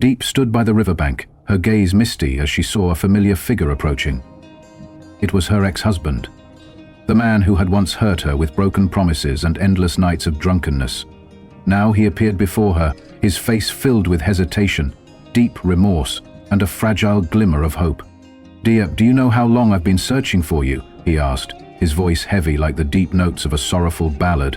Diep stood by the riverbank, her gaze misty as she saw a familiar figure approaching. It was her ex-husband, the man who had once hurt her with broken promises and endless nights of drunkenness. Now he appeared before her, his face filled with hesitation, deep remorse, and a fragile glimmer of hope. "Diep, do you know how long I've been searching for you?" he asked, his voice heavy like the deep notes of a sorrowful ballad.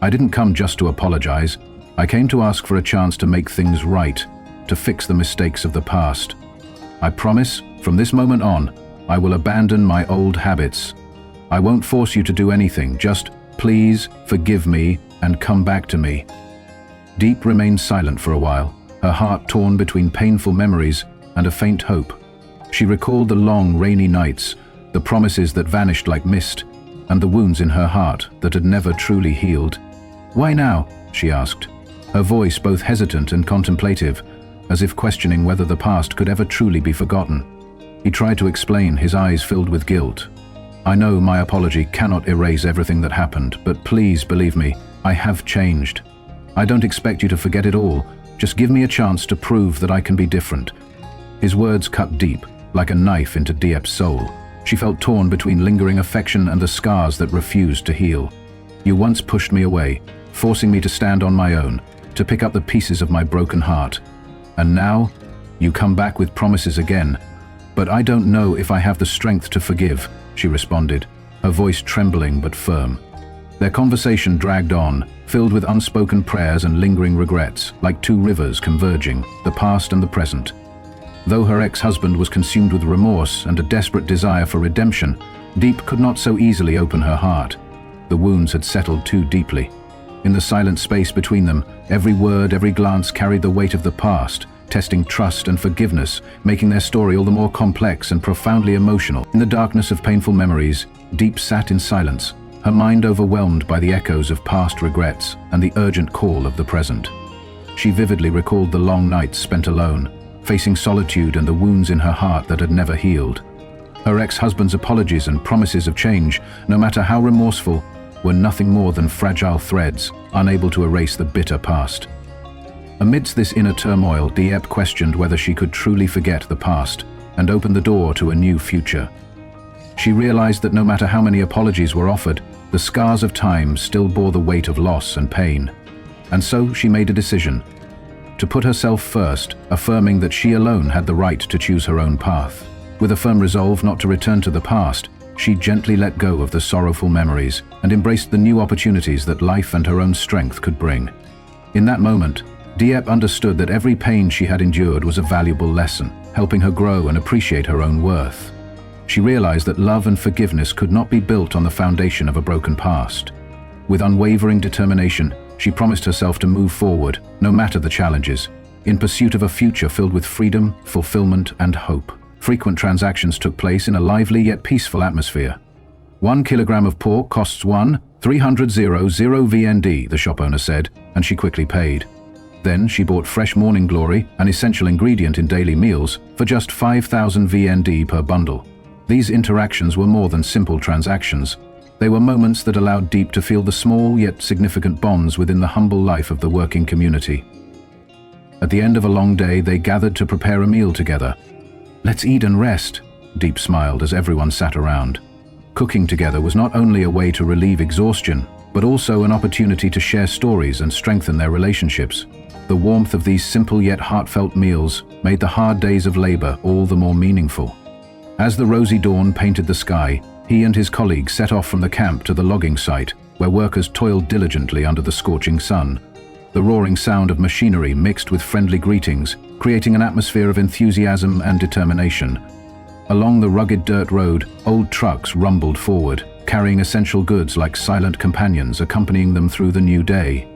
"I didn't come just to apologize. I came to ask for a chance to make things right, to fix the mistakes of the past. I promise, from this moment on, I will abandon my old habits. I won't force you to do anything, just please forgive me and come back to me." Diep remained silent for a while, her heart torn between painful memories and a faint hope. She recalled the long, rainy nights, the promises that vanished like mist, and the wounds in her heart that had never truly healed. "Why now?" she asked, her voice both hesitant and contemplative, as if questioning whether the past could ever truly be forgotten. He tried to explain, his eyes filled with guilt. "I know my apology cannot erase everything that happened, but please believe me, I have changed. I don't expect you to forget it all, just give me a chance to prove that I can be different." His words cut deep, like a knife into Diep's soul. She felt torn between lingering affection and the scars that refused to heal. "You once pushed me away, forcing me to stand on my own, to pick up the pieces of my broken heart. And now, you come back with promises again. But I don't know if I have the strength to forgive," she responded, her voice trembling but firm. Their conversation dragged on, filled with unspoken prayers and lingering regrets, like two rivers converging, the past and the present. Though her ex-husband was consumed with remorse and a desperate desire for redemption, Diep could not so easily open her heart. The wounds had settled too deeply. In the silent space between them, every word, every glance carried the weight of the past, testing trust and forgiveness, making their story all the more complex and profoundly emotional. In the darkness of painful memories, Diep sat in silence, her mind overwhelmed by the echoes of past regrets and the urgent call of the present. She vividly recalled the long nights spent alone, facing solitude and the wounds in her heart that had never healed. Her ex-husband's apologies and promises of change, no matter how remorseful, were nothing more than fragile threads, unable to erase the bitter past. Amidst this inner turmoil, Diep questioned whether she could truly forget the past and open the door to a new future. She realized that no matter how many apologies were offered, the scars of time still bore the weight of loss and pain. And so she made a decision, to put herself first, affirming that she alone had the right to choose her own path. With a firm resolve not to return to the past, she gently let go of the sorrowful memories and embraced the new opportunities that life and her own strength could bring. In that moment, Diep understood that every pain she had endured was a valuable lesson, helping her grow and appreciate her own worth. She realized that love and forgiveness could not be built on the foundation of a broken past. With unwavering determination, she promised herself to move forward, no matter the challenges, in pursuit of a future filled with freedom, fulfillment, and hope. Frequent transactions took place in a lively yet peaceful atmosphere. 1 kilogram of pork costs 1,300 VND, the shop owner said, and she quickly paid. Then she bought fresh morning glory, an essential ingredient in daily meals, for just 5,000 VND per bundle. These interactions were more than simple transactions. They were moments that allowed Diep to feel the small yet significant bonds within the humble life of the working community. At the end of a long day, they gathered to prepare a meal together. "Let's eat and rest," Diep smiled as everyone sat around. Cooking together was not only a way to relieve exhaustion, but also an opportunity to share stories and strengthen their relationships. The warmth of these simple yet heartfelt meals made the hard days of labor all the more meaningful. As the rosy dawn painted the sky, he and his colleagues set off from the camp to the logging site, where workers toiled diligently under the scorching sun. The roaring sound of machinery mixed with friendly greetings, creating an atmosphere of enthusiasm and determination. Along the rugged dirt road, old trucks rumbled forward, carrying essential goods like silent companions accompanying them through the new day.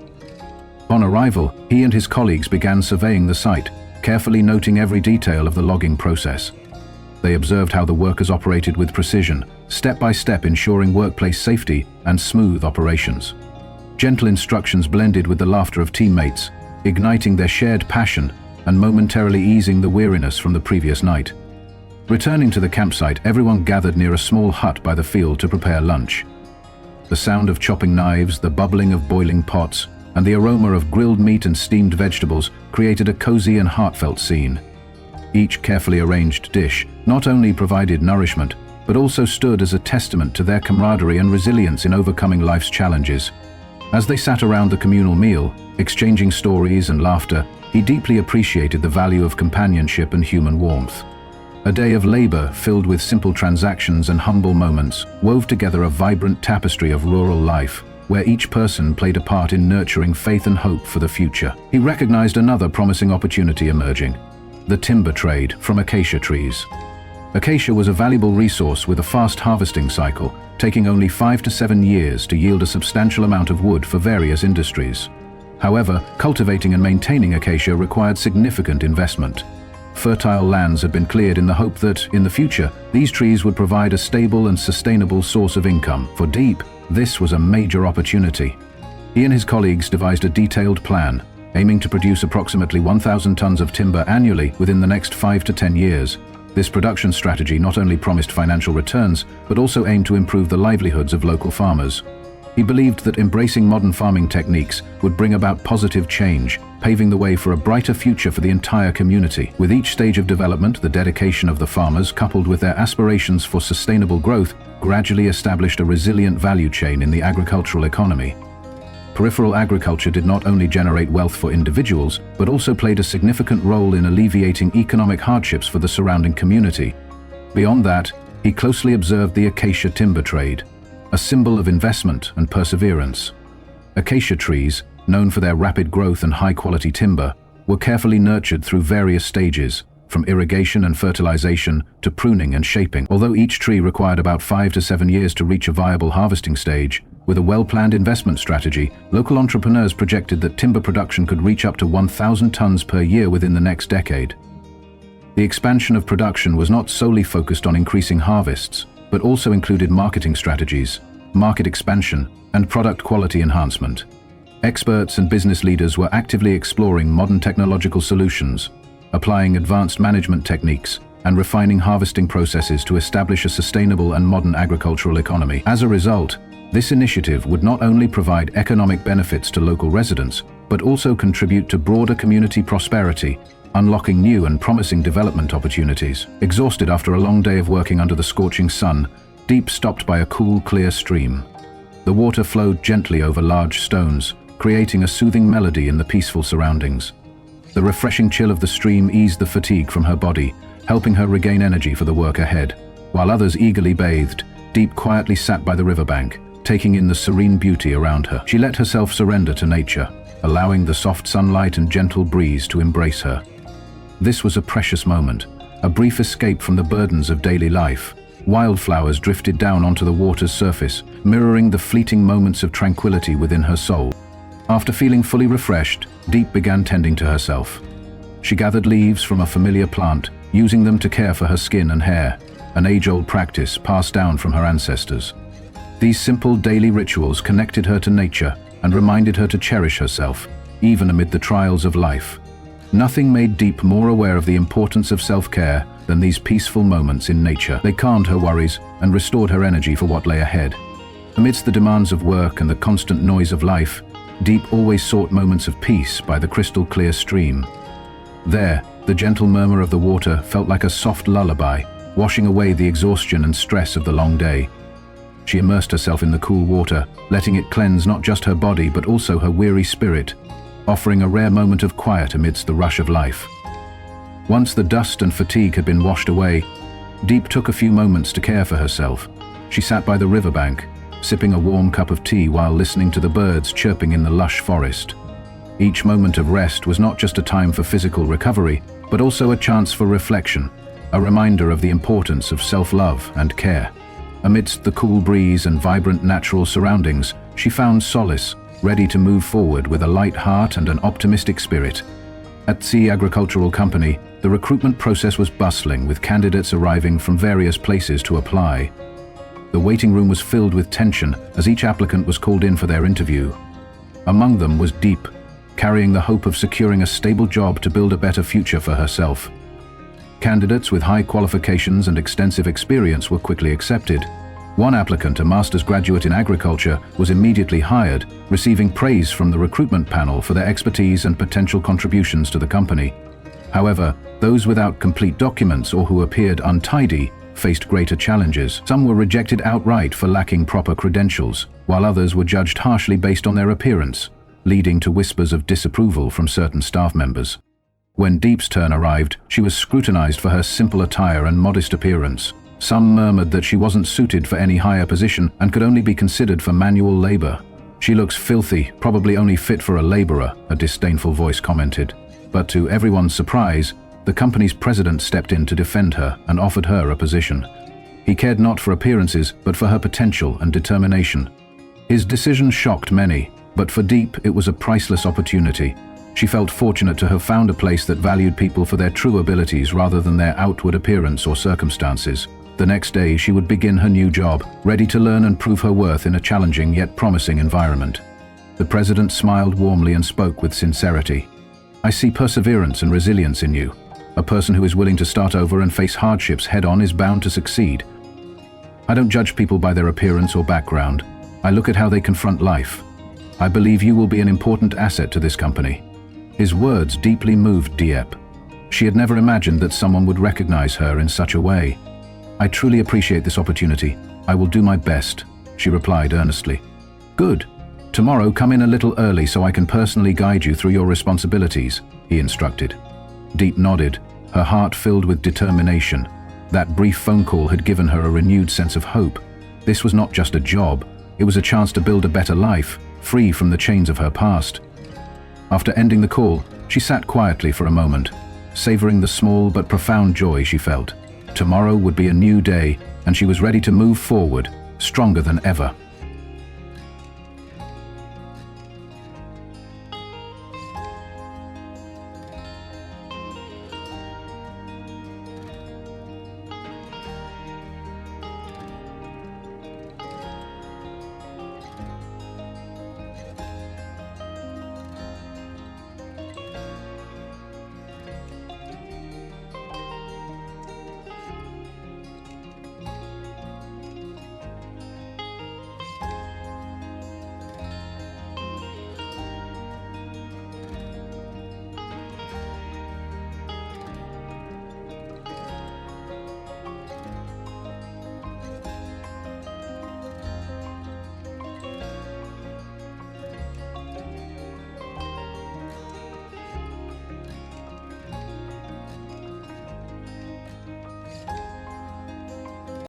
On arrival, he and his colleagues began surveying the site, carefully noting every detail of the logging process. They observed how the workers operated with precision, step by step ensuring workplace safety and smooth operations. Gentle instructions blended with the laughter of teammates, igniting their shared passion and momentarily easing the weariness from the previous night. Returning to the campsite, everyone gathered near a small hut by the field to prepare lunch. The sound of chopping knives, the bubbling of boiling pots, and the aroma of grilled meat and steamed vegetables created a cozy and heartfelt scene. Each carefully arranged dish not only provided nourishment, but also stood as a testament to their camaraderie and resilience in overcoming life's challenges. As they sat around the communal meal, exchanging stories and laughter, he deeply appreciated the value of companionship and human warmth. A day of labor filled with simple transactions and humble moments wove together a vibrant tapestry of rural life, where each person played a part in nurturing faith and hope for the future. He recognized another promising opportunity emerging: the timber trade from acacia trees. Acacia was a valuable resource with a fast harvesting cycle, taking only 5 to 7 years to yield a substantial amount of wood for various industries. However, cultivating and maintaining acacia required significant investment. Fertile lands had been cleared in the hope that, in the future, these trees would provide a stable and sustainable source of income. For Diep, this was a major opportunity. He and his colleagues devised a detailed plan, aiming to produce approximately 1,000 tons of timber annually within the next 5 to 10 years. This production strategy not only promised financial returns, but also aimed to improve the livelihoods of local farmers. He believed that embracing modern farming techniques would bring about positive change, paving the way for a brighter future for the entire community. With each stage of development, the dedication of the farmers, coupled with their aspirations for sustainable growth, gradually established a resilient value chain in the agricultural economy. Peripheral agriculture did not only generate wealth for individuals, but also played a significant role in alleviating economic hardships for the surrounding community. Beyond that, he closely observed the acacia timber trade, a symbol of investment and perseverance. Acacia trees, known for their rapid growth and high-quality timber, were carefully nurtured through various stages, from irrigation and fertilization to pruning and shaping. Although each tree required about 5 to 7 years to reach a viable harvesting stage, with a well-planned investment strategy, local entrepreneurs projected that timber production could reach up to 1,000 tons per year within the next decade. The expansion of production was not solely focused on increasing harvests, but also included marketing strategies, market expansion, and product quality enhancement. Experts and business leaders were actively exploring modern technological solutions, applying advanced management techniques, and refining harvesting processes to establish a sustainable and modern agricultural economy. As a result, this initiative would not only provide economic benefits to local residents, but also contribute to broader community prosperity, unlocking new and promising development opportunities. Exhausted after a long day of working under the scorching sun, Diep stopped by a cool, clear stream. The water flowed gently over large stones, creating a soothing melody in the peaceful surroundings. The refreshing chill of the stream eased the fatigue from her body, helping her regain energy for the work ahead. While others eagerly bathed, Diep quietly sat by the riverbank, taking in the serene beauty around her. She let herself surrender to nature, allowing the soft sunlight and gentle breeze to embrace her. This was a precious moment, a brief escape from the burdens of daily life. Wildflowers drifted down onto the water's surface, mirroring the fleeting moments of tranquility within her soul. After feeling fully refreshed, Diep began tending to herself. She gathered leaves from a familiar plant, using them to care for her skin and hair, an age-old practice passed down from her ancestors. These simple daily rituals connected her to nature and reminded her to cherish herself, even amid the trials of life. Nothing made Diep more aware of the importance of self-care than these peaceful moments in nature. They calmed her worries and restored her energy for what lay ahead. Amidst the demands of work and the constant noise of life, Diep always sought moments of peace by the crystal-clear stream. There, the gentle murmur of the water felt like a soft lullaby, washing away the exhaustion and stress of the long day. She immersed herself in the cool water, letting it cleanse not just her body but also her weary spirit, offering a rare moment of quiet amidst the rush of life. Once the dust and fatigue had been washed away, Diep took a few moments to care for herself. She sat by the riverbank, sipping a warm cup of tea while listening to the birds chirping in the lush forest. Each moment of rest was not just a time for physical recovery, but also a chance for reflection, a reminder of the importance of self-love and care. Amidst the cool breeze and vibrant natural surroundings, she found solace, ready to move forward with a light heart and an optimistic spirit. At the Agricultural Company, the recruitment process was bustling, with candidates arriving from various places to apply. The waiting room was filled with tension as each applicant was called in for their interview. Among them was Diep, carrying the hope of securing a stable job to build a better future for herself. Candidates with high qualifications and extensive experience were quickly accepted. One applicant, a master's graduate in agriculture, was immediately hired, receiving praise from the recruitment panel for their expertise and potential contributions to the company. However, those without complete documents or who appeared untidy faced greater challenges. Some were rejected outright for lacking proper credentials, while others were judged harshly based on their appearance, leading to whispers of disapproval from certain staff members. When Diep's turn arrived, she was scrutinized for her simple attire and modest appearance. Some murmured that she wasn't suited for any higher position and could only be considered for manual labor. "She looks filthy, probably only fit for a laborer," a disdainful voice commented. But to everyone's surprise, the company's president stepped in to defend her and offered her a position. He cared not for appearances, but for her potential and determination. His decision shocked many, but for Diep it was a priceless opportunity. She felt fortunate to have found a place that valued people for their true abilities rather than their outward appearance or circumstances. The next day she would begin her new job, ready to learn and prove her worth in a challenging yet promising environment. The president smiled warmly and spoke with sincerity. "I see perseverance and resilience in you. A person who is willing to start over and face hardships head-on is bound to succeed. I don't judge people by their appearance or background. I look at how they confront life. I believe you will be an important asset to this company." His words deeply moved Diep. She had never imagined that someone would recognize her in such a way. "I truly appreciate this opportunity. I will do my best," she replied earnestly. "Good. Tomorrow come in a little early so I can personally guide you through your responsibilities," he instructed. Diep nodded, her heart filled with determination. That brief phone call had given her a renewed sense of hope. This was not just a job, it was a chance to build a better life, free from the chains of her past. After ending the call, she sat quietly for a moment, savoring the small but profound joy she felt. Tomorrow would be a new day, and she was ready to move forward, stronger than ever.